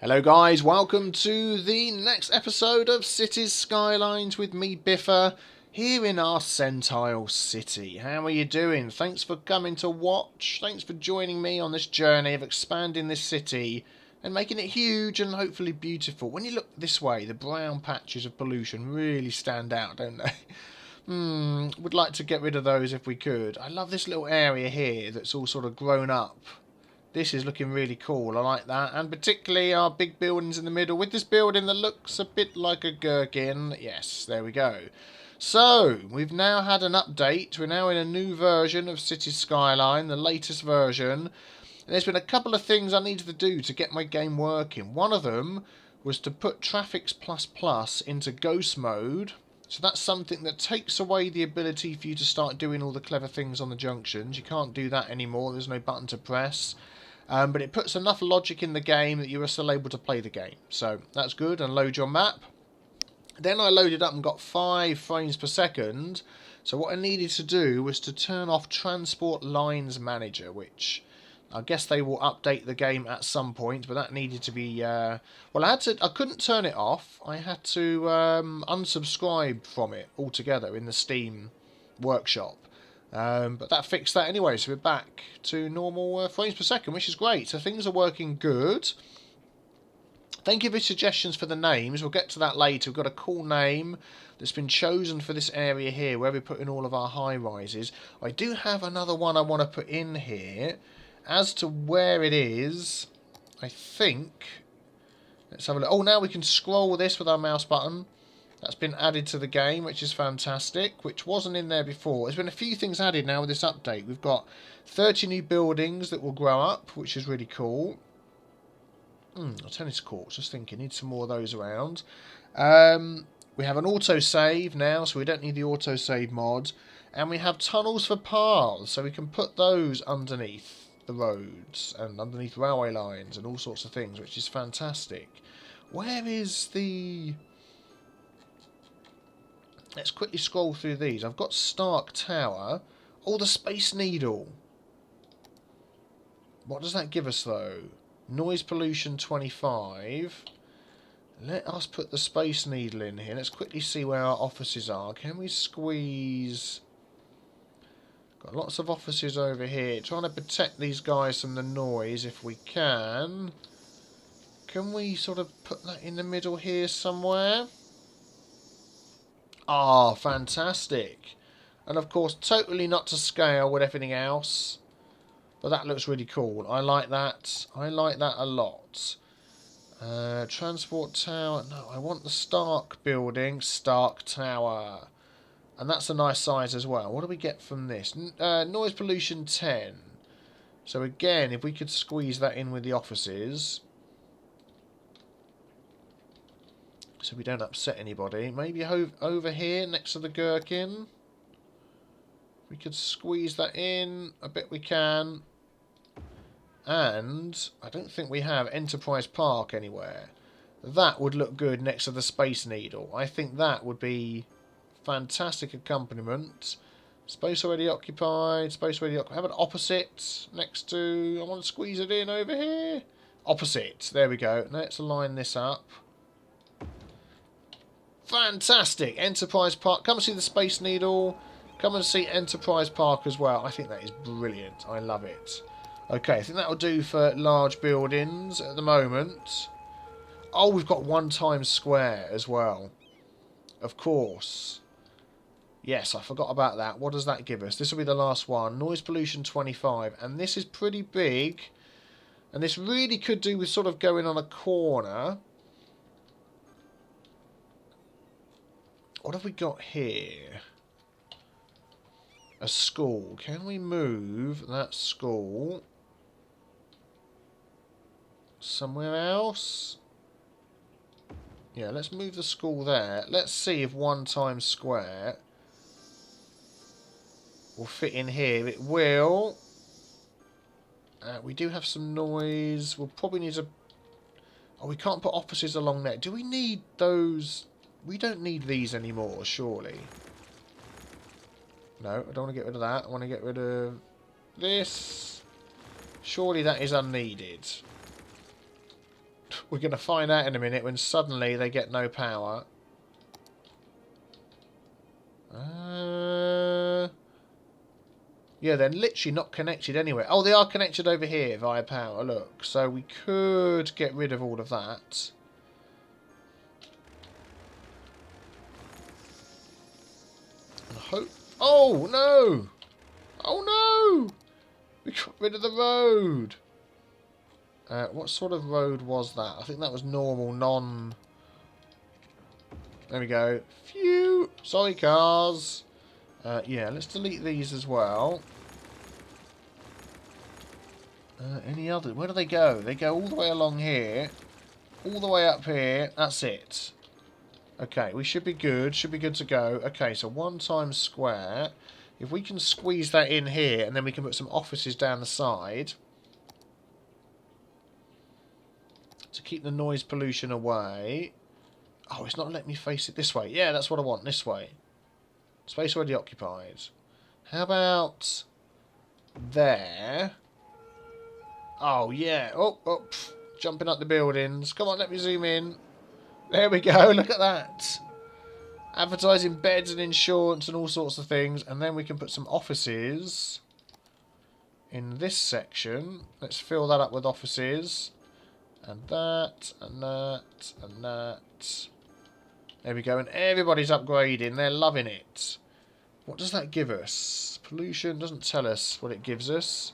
Hello guys, welcome to the next episode of Cities Skylines with me, Biffa, here in our Sentile City. How are you doing? Thanks for coming to watch. Thanks for joining me on this journey of expanding this city and making it huge and hopefully beautiful. When you look this way, the brown patches of pollution really stand out, don't they? Would like to get rid of those if we could. I love this little area here that's all sort of grown up. This is looking really cool. I like that. And particularly our big buildings in the middle. With this building that looks a bit like a gherkin. Yes, there we go. So, we've now had an update. We're now in a new version of Cities Skyline, the latest version. And there's been a couple of things I needed to do to get my game working. One of them was to put Traffics++ into ghost mode. So that's something that takes away the ability for you to start doing all the clever things on the junctions. You can't do that anymore. There's no button to press. But it puts enough logic in the game that you are still able to play the game. So that's good. And load your map. Then I loaded up and got 5 frames per second. So what I needed to do was to turn off Transport Lines Manager, which I guess they will update the game at some point. But that needed to be... well, I couldn't turn it off. I had to unsubscribe from it altogether in the Steam workshop. But that fixed that anyway, so we're back to normal frames per second, which is great. So things are working good. Thank you for suggestions for the names. We'll get to that later. We've got a cool name that's been chosen for this area here, where we're putting all of our high-rises. I do have another one I want to put in here. As to where it is, I think... Let's have a look. Oh, now we can scroll this with our mouse button. That's been added to the game, which is fantastic, which wasn't in there before. There's been a few things added now with this update. We've got 30 new buildings that will grow up, which is really cool. Tennis courts, just thinking, need some more of those around. We have an autosave now, so we don't need the autosave mod. And we have tunnels for paths, so we can put those underneath the roads and underneath railway lines and all sorts of things, which is fantastic. Where is the... Let's quickly scroll through these. I've got Stark Tower. Oh, the Space Needle. What does that give us, though? Noise pollution 25. Let us put the Space Needle in here. Let's quickly see where our offices are. Can we squeeze... Got lots of offices over here. Trying to protect these guys from the noise if we can. Can we sort of put that in the middle here somewhere? Ah, fantastic. And of course, totally not to scale with everything else. But that looks really cool. I like that. I like that a lot. Transport tower. No, I want the Stark building. Stark Tower. And that's a nice size as well. What do we get from this? Noise pollution 10. So again, if we could squeeze that in with the offices... So we don't upset anybody. Maybe over here next to the gherkin. We could squeeze that in. I bet we can. And I don't think we have Enterprise Park anywhere. That would look good next to the Space Needle. I think that would be fantastic accompaniment. Space already occupied. Space already occupied. How about opposite next to... I want to squeeze it in over here. Opposite. There we go. Let's line this up. Fantastic! Enterprise Park. Come and see the Space Needle. Come and see Enterprise Park as well. I think that is brilliant. I love it. Okay, I think that will do for large buildings at the moment. Oh, we've got 1 Times Square as well. Of course. Yes, I forgot about that. What does that give us? This will be the last one. Noise pollution 25. And this is pretty big. And this really could do with sort of going on a corner. What have we got here? A school. Can we move that school somewhere else? Yeah, let's move the school there. Let's see if 1 Times Square will fit in here. It will. We do have some noise. We'll probably need to... Oh, we can't put offices along there. Do we need those... We don't need these anymore, surely. No, I don't want to get rid of that. I want to get rid of this. Surely that is unneeded. We're going to find out in a minute when suddenly they get no power. Yeah, they're literally not connected anywhere. Oh, they are connected over here via power, look. So we could get rid of all of that. And hope... Oh, no! Oh, no! We got rid of the road! What sort of road was that? I think that was normal, non... There we go. Phew! Sorry, cars. Yeah, let's delete these as well. Any other? Where do they go? They go all the way along here. All the way up here. That's it. Okay, we should be good. Should be good to go. Okay, so 1 times square. If we can squeeze that in here, and then we can put some offices down the side to keep the noise pollution away. Oh, it's not letting me face it this way. Yeah, that's what I want. This way. Space already occupied. How about there? Oh, yeah. Oh, oh, pff, jumping up the buildings. Come on, let me zoom in. There we go. Look at that. Advertising beds and insurance and all sorts of things. And then we can put some offices in this section. Let's fill that up with offices. And that, and that, and that. There we go. And everybody's upgrading. They're loving it. What does that give us? Pollution doesn't tell us what it gives us.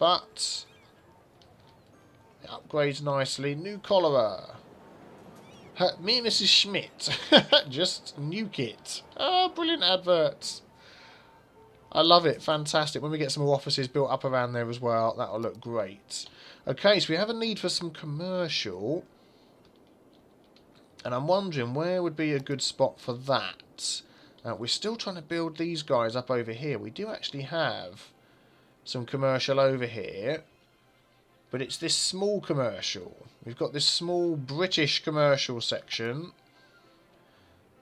But it upgrades nicely. New cholera. Me and Mrs. Schmidt. Just nuke it. Oh, brilliant adverts. I love it. Fantastic. When we get some more offices built up around there as well, that'll look great. Okay, so we have a need for some commercial. And I'm wondering where would be a good spot for that. We're still trying to build these guys up over here. We do actually have some commercial over here. But it's this small commercial. We've got this small British commercial section.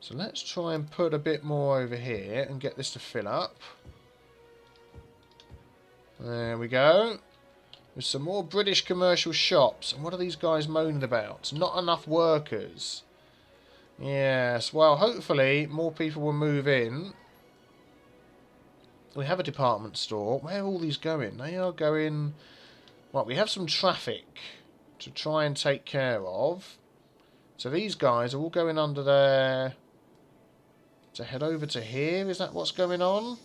So let's try and put a bit more over here and get this to fill up. There we go. There's some more British commercial shops. And what are these guys moaning about? Not enough workers. Yes, well, hopefully more people will move in. We have a department store. Where are all these going? They are going... Well, we have some traffic to try and take care of. So these guys are all going under there to head over to here. Is that what's going on?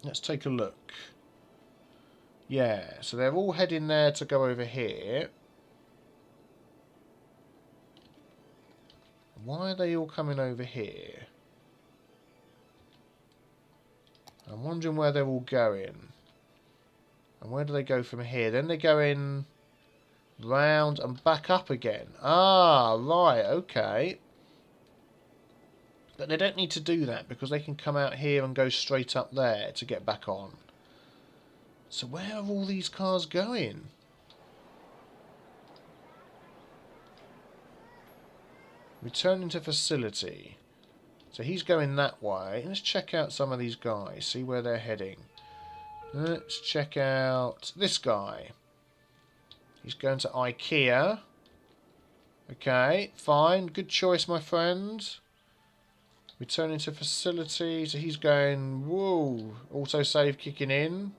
Let's take a look. Yeah, so they're all heading there to go over here. Why are they all coming over here? I'm wondering where they're all going. And where do they go from here? Then they're going round and back up again. Ah, right, okay. But they don't need to do that because they can come out here and go straight up there to get back on. So where are all these cars going? Returning to facility. So he's going that way. Let's check out some of these guys. See where they're heading. Let's check out this guy. He's going to IKEA. Okay, fine. Good choice, my friend. Returning to facility. So he's going... Whoa. Autosave kicking in.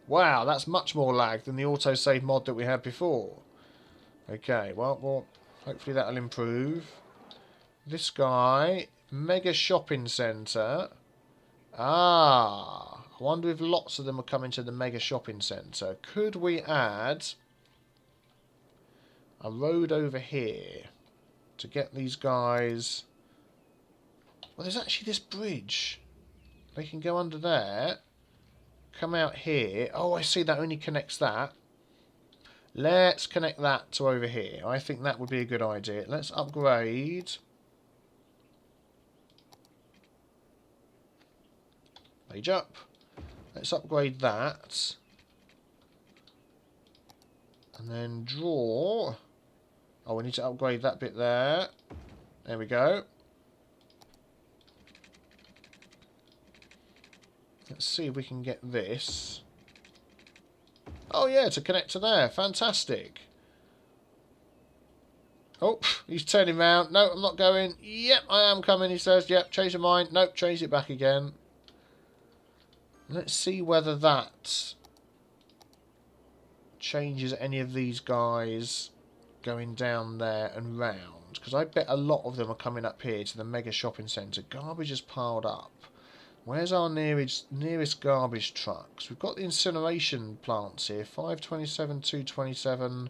Wow, that's much more lag than the autosave mod that we had before. Okay, well, hopefully that'll improve. This guy... Mega shopping centre. Ah, I wonder if lots of them are coming to the mega shopping centre. Could we add a road over here to get these guys... Well, there's actually this bridge. They can go under there, come out here. Oh, I see, that only connects that. Let's connect that to over here. I think that would be a good idea. Let's upgrade... Page up. Let's upgrade that. And then draw. Oh, we need to upgrade that bit there. There we go. Let's see if we can get this. Oh yeah, to connect to there. Fantastic. Oh, he's turning round. No, I'm not going. Yep, I am coming, he says. Yep, change your mind. Nope, change it back again. Let's see whether that changes any of these guys going down there and round. Because I bet a lot of them are coming up here to the mega shopping centre. Garbage is piled up. Where's our nearest garbage trucks? We've got the incineration plants here. 527, 227.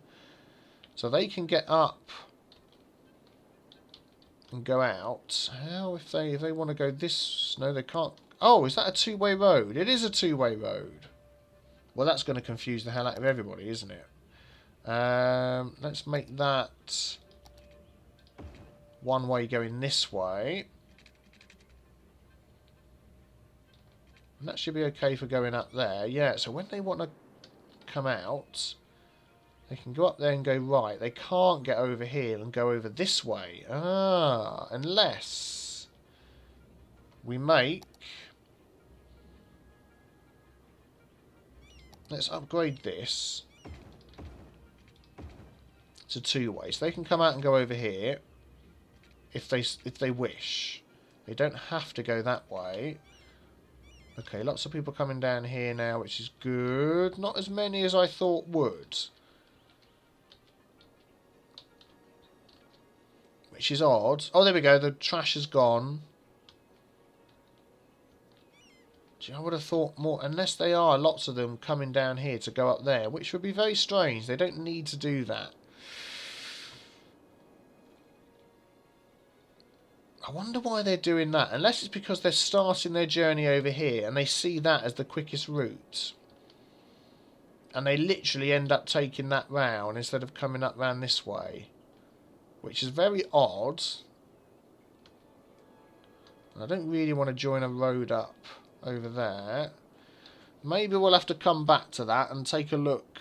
So they can get up and go out. How if they want to go this? No, they can't. Oh, is that a two-way road? It is a two-way road. Well, that's going to confuse the hell out of everybody, isn't it? Let's make that one way going this way. And that should be okay for going up there. Yeah, so when they want to come out, they can go up there and go right. They can't get over here and go over this way. Ah, unless we make... Let's upgrade this to two-way. So they can come out and go over here if they wish. They don't have to go that way. Okay, lots of people coming down here now, which is good. Not as many as I thought would. Which is odd. Oh, there we go. The trash is gone. Gee, I would have thought more, unless they are lots of them coming down here to go up there, which would be very strange. They don't need to do that. I wonder why they're doing that. Unless it's because they're starting their journey over here and they see that as the quickest route. And they literally end up taking that round instead of coming up round this way. Which is very odd. I don't really want to join a road up over there. Maybe we'll have to come back to that and take a look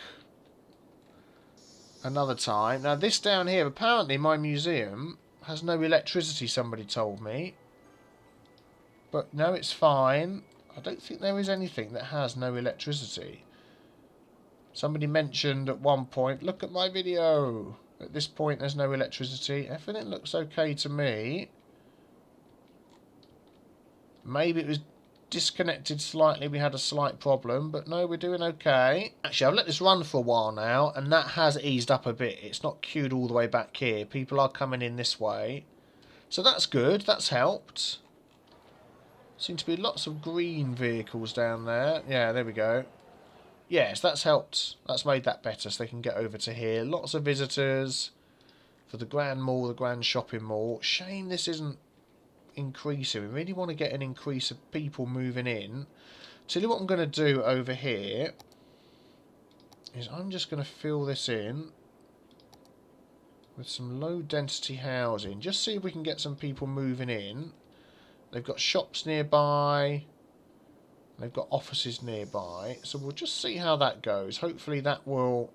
another time. Now this down here, apparently my museum has no electricity, somebody told me. But no, it's fine. I don't think there is anything that has no electricity. Somebody mentioned at one point, look at my video. At this point there's no electricity. Everything looks okay to me. Maybe it was disconnected slightly, we had a slight problem, but no, we're doing okay. Actually, I've let this run for a while now, and that has eased up a bit. It's not queued all the way back here. People are coming in this way. So that's good, that's helped. Seem to be lots of green vehicles down there. Yeah, there we go. Yes, that's helped. That's made that better, so they can get over to here. Lots of visitors for the Grand Mall, the Grand Shopping Mall. Shame this isn't increasing. We really want to get an increase of people moving in. Tell you what I'm going to do over here is I'm just going to fill this in with some low density housing. Just see if we can get some people moving in. They've got shops nearby. They've got offices nearby. So we'll just see how that goes. Hopefully that will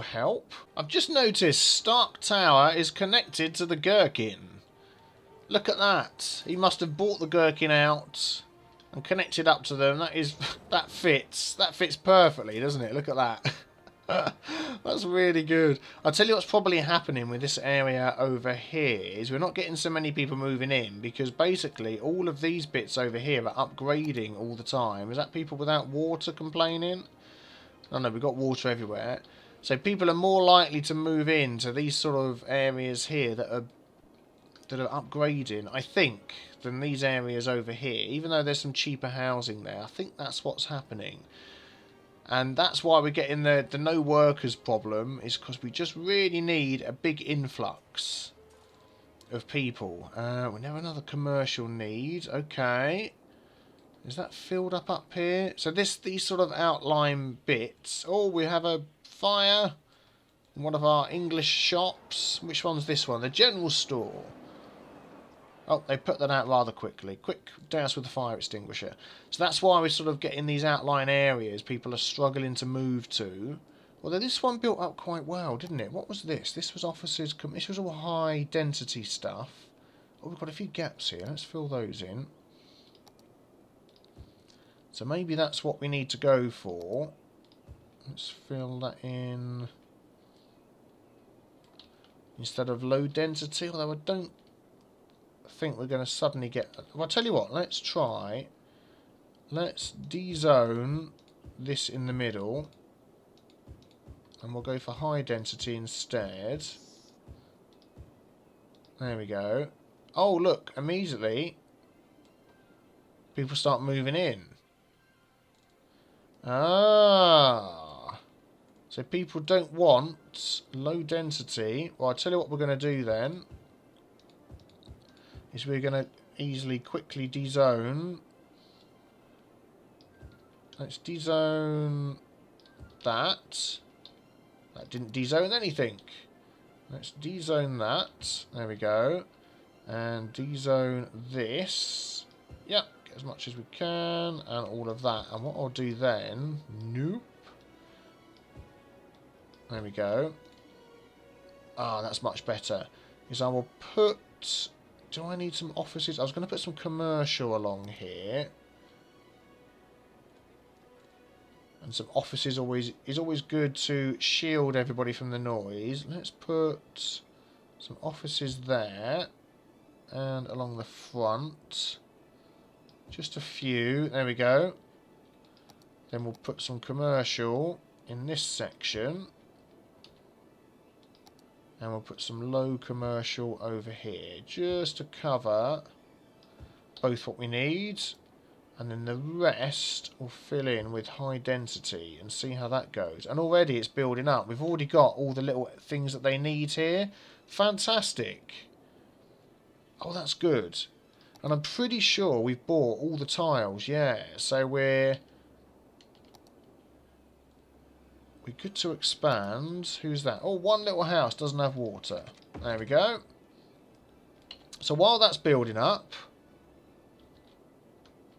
help. I've just noticed Stark Tower is connected to the Gherkin. Look at that. He must have bought the Gherkin out and connected up to them. That fits. That fits perfectly, doesn't it? Look at that. That's really good. I'll tell you what's probably happening with this area over here is we're not getting so many people moving in because basically all of these bits over here are upgrading all the time. Is that people without water complaining? Oh no, we've got water everywhere. So people are more likely to move into these sort of areas here that are upgrading, I think, than these areas over here. Even though there's some cheaper housing there, I think that's what's happening. And that's why we're getting the no workers problem, is because we just really need a big influx of people. We have another commercial need. Okay. Is that filled up here? So these sort of outline bits. Oh, we have a fire in one of our English shops. Which one's this one? The general store. Oh, they put that out rather quickly. Quick douse with the fire extinguisher. So that's why we're sort of getting these outline areas people are struggling to move to. Although this one built up quite well, didn't it? What was this? This was offices. This was all high density stuff. Oh, we've got a few gaps here. Let's fill those in. So maybe that's what we need to go for. Let's fill that in instead of low density, although I don't think we're going to suddenly get... Well, I'll tell you what, let's try. Let's de-zone this in the middle. And we'll go for high density instead. There we go. Oh, look, immediately people start moving in. Ah. So people don't want low density. Well, I'll tell you what we're going to do then. Is we're going to easily, quickly de-zone. Let's de-zone that. That didn't de-zone anything. Let's de-zone that. There we go. And de-zone this. Yep, get as much as we can. And all of that. And what I'll do then... Nope. There we go. Ah, that's much better. Is I will put... Do I need some offices? I was going to put some commercial along here. And some offices is always good to shield everybody from the noise. Let's put some offices there. And along the front. Just a few. There we go. Then we'll put some commercial in this section. And we'll put some low commercial over here. Just to cover both what we need. And then the rest will fill in with high density and see how that goes. And already it's building up. We've already got all the little things that they need here. Fantastic. Oh, that's good. And I'm pretty sure we've bought all the tiles. Yeah, so we're good to expand. Who's that? Oh, one little house doesn't have water. There we go. So while that's building up...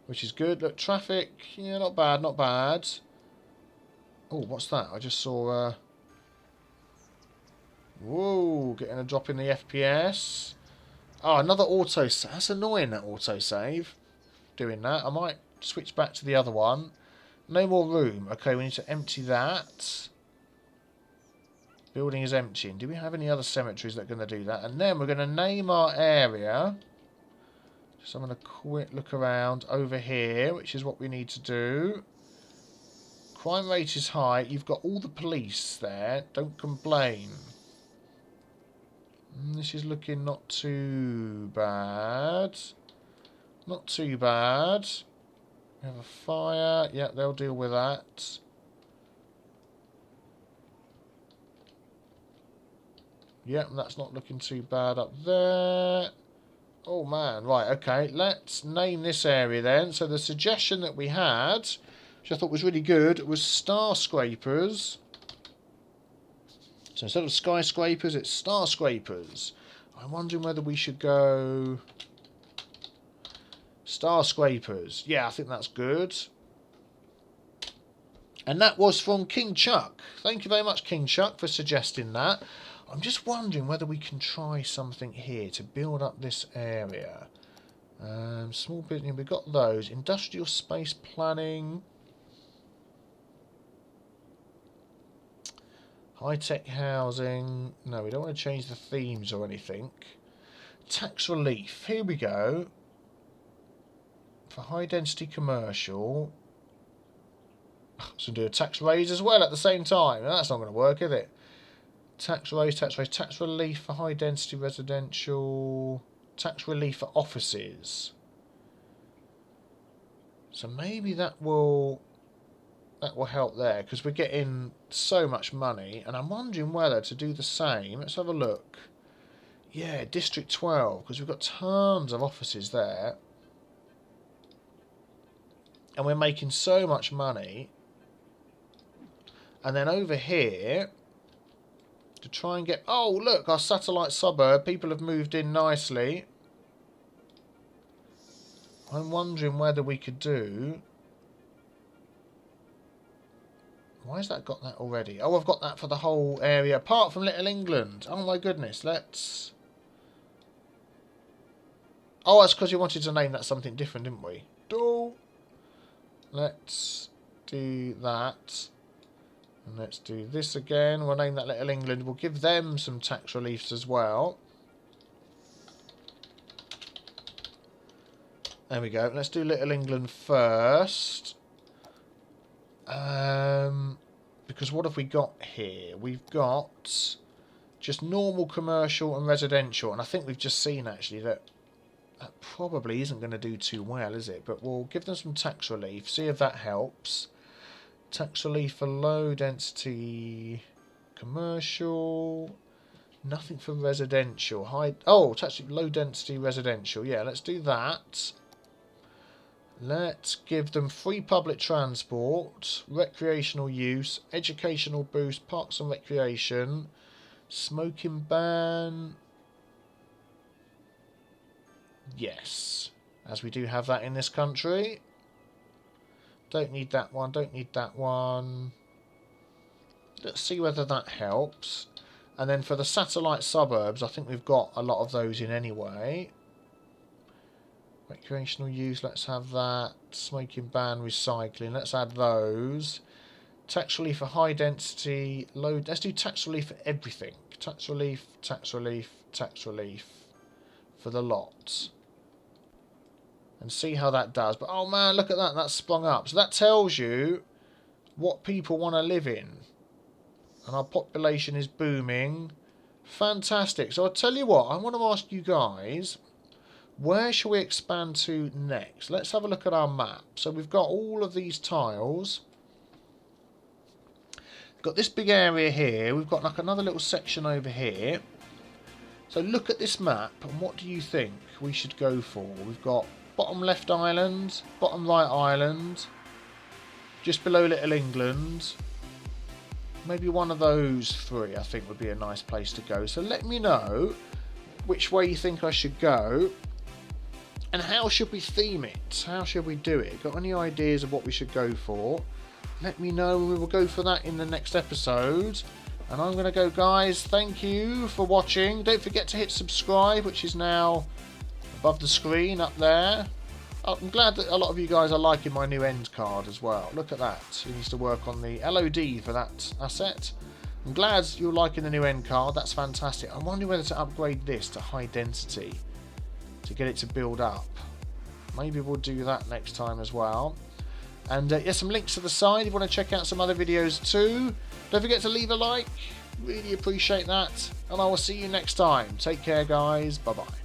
Which is good. Look, traffic. Yeah, not bad, not bad. Oh, what's that? I just saw... Whoa, getting a drop in the FPS. Oh, another autosave. That's annoying, that autosave. Doing that. I might switch back to the other one. No more room. Okay, we need to empty that. Building is emptying. Do we have any other cemeteries that are going to do that? And then we're going to name our area... So I'm going to quick look around over here, which is what we need to do. Crime rate is high. You've got all the police there. Don't complain. This is looking not too bad. Not too bad. We have a fire. Yeah, they'll deal with that. Yeah, that's not looking too bad up there. Oh man, right, okay, let's name this area then. So the suggestion that we had, which I thought was really good, was skyscrapers. So instead of skyscrapers, it's starscrapers. I'm wondering whether we should go starscrapers. Yeah, I think that's good. And that was from King Chuck. Thank you very much, King Chuck, for suggesting that. I'm just wondering whether we can try something here to build up this area. Small business, we've got those. Industrial space planning. High-tech housing. No, we don't want to change the themes or anything. Tax relief. Here we go. For high-density commercial. So do a tax raise as well at the same time. That's not going to work, is it? Tax raise, tax relief for high density residential, tax relief for offices. So maybe that will help there because we're getting so much money, and I'm wondering whether to do the same. Let's have a look. Yeah, District 12 because we've got tons of offices there, and we're making so much money. And then over here. To try and get... Oh, look, our satellite suburb. People have moved in nicely. I'm wondering whether we could do... Why has that got that already? Oh, I've got that for the whole area, apart from Little England. Oh, my goodness. Let's... Oh, that's because you wanted to name that something different, didn't we? Let's do that. And let's do this again. We'll name that Little England. We'll give them some tax reliefs as well. There we go. Let's do Little England first. Because what have we got here? We've got just normal commercial and residential. And I think we've just seen actually that probably isn't going to do too well, is it? But we'll give them some tax relief. See if that helps. Tax relief for low density commercial. Nothing for residential. Tax low density residential. Yeah, let's do that. Let's give them free public transport, recreational use, educational boost, parks and recreation, smoking ban. Yes, as we do have that in this country. Don't need that one, don't need that one. Let's see whether that helps. And then for the satellite suburbs, I think we've got a lot of those in anyway. Recreational use, let's have that. Smoking ban, recycling, let's add those. Tax relief for high density, low. Let's do tax relief for everything. Tax relief, tax relief, tax relief for the lot. And see how that does. But oh man, look at that, that's sprung up. So that tells you what people want to live in. And our population is booming. Fantastic. So I'll tell you what, I want to ask you guys, where shall we expand to next? Let's have a look at our map. So we've got all of these tiles. We've got this big area here. We've got like another little section over here. So look at this map and what do you think we should go for? We've got bottom left island, bottom right island, just below Little England. Maybe one of those three I think would be a nice place to go. So let me know which way you think I should go. And how should we theme it? How should we do it? Got any ideas of what we should go for? Let me know and we will go for that in the next episode. And I'm going to go, guys. Thank you for watching. Don't forget to hit subscribe, which is now above the screen up there. I'm glad that a lot of you guys are liking my new end card as well. Look at that. It needs to work on the LOD for that asset. I'm glad you're liking the new end card. That's fantastic. I'm wondering whether to upgrade this to high density to get it to build up. Maybe we'll do that next time as well. And yeah, some links to the side if you want to check out some other videos too. Don't forget to leave a like. Really appreciate that. And I will see you next time. Take care, guys. Bye-bye.